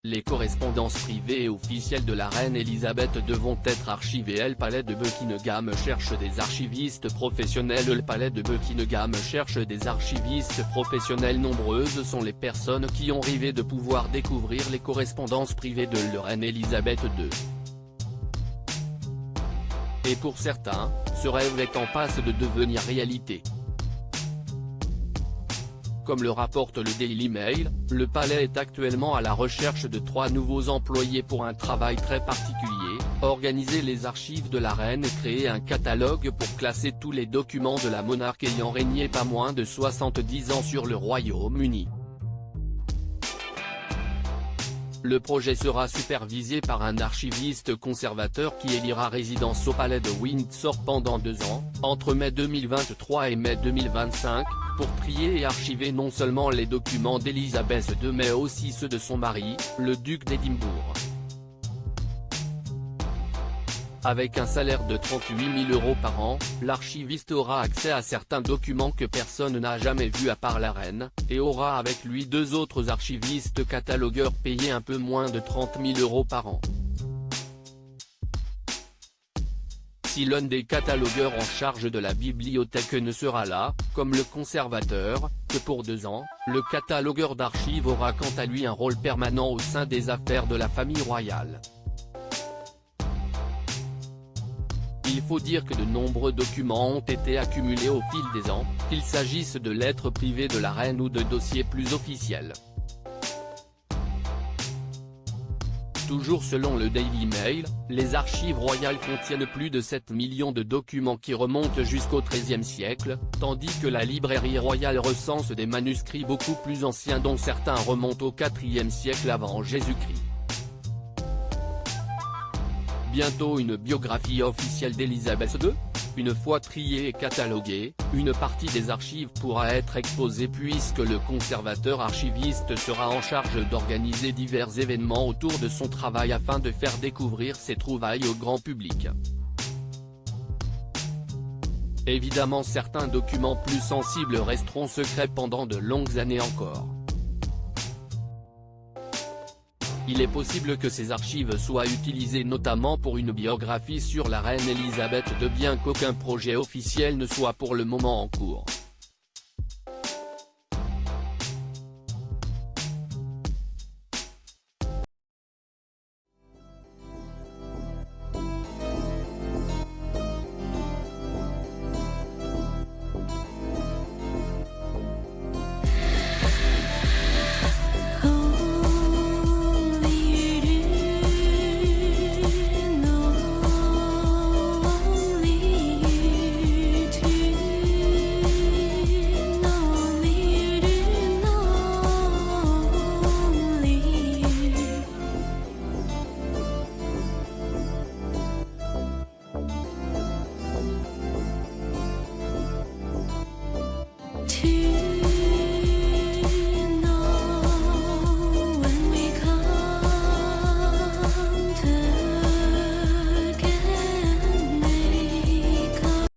Les correspondances privées et officielles de la reine Elisabeth devront être archivées. Le palais de Buckingham cherche des archivistes professionnels. Le palais de Buckingham cherche des archivistes professionnels. Nombreuses sont les personnes qui ont rêvé de pouvoir découvrir les correspondances privées de la reine Elisabeth II. Et pour certains, ce rêve est en passe de devenir réalité. Comme le rapporte le Daily Mail, le palais est actuellement à la recherche de 3 nouveaux employés pour un travail très particulier, organiser les archives de la reine et créer un catalogue pour classer tous les documents de la monarque ayant régné pas moins de 70 ans sur le Royaume-Uni. Le projet sera supervisé par un archiviste conservateur qui élira résidence au palais de Windsor pendant 2 ans, entre mai 2023 et mai 2025, pour trier et archiver non seulement les documents d'Elisabeth II mais aussi ceux de son mari, le duc d'Édimbourg. Avec un salaire de 38 000 € par an, l'archiviste aura accès à certains documents que personne n'a jamais vus à part la reine, et aura avec lui 2 autres archivistes catalogueurs payés un peu moins de 30 000 € par an. Si l'un des catalogueurs en charge de la bibliothèque ne sera là, comme le conservateur, que pour 2 ans, le catalogueur d'archives aura quant à lui un rôle permanent au sein des affaires de la famille royale. Il faut dire que de nombreux documents ont été accumulés au fil des ans, qu'il s'agisse de lettres privées de la reine ou de dossiers plus officiels. Toujours selon le Daily Mail, les archives royales contiennent plus de 7 millions de documents qui remontent jusqu'au XIIIe siècle, tandis que la librairie royale recense des manuscrits beaucoup plus anciens dont certains remontent au IVe siècle avant Jésus-Christ. Bientôt une biographie officielle d'Elisabeth II ? Une fois triée et cataloguée, une partie des archives pourra être exposée puisque le conservateur archiviste sera en charge d'organiser divers événements autour de son travail afin de faire découvrir ses trouvailles au grand public. Évidemment certains documents plus sensibles resteront secrets pendant de longues années encore. Il est possible que ces archives soient utilisées notamment pour une biographie sur la reine Elisabeth II bien qu'aucun projet officiel ne soit pour le moment en cours.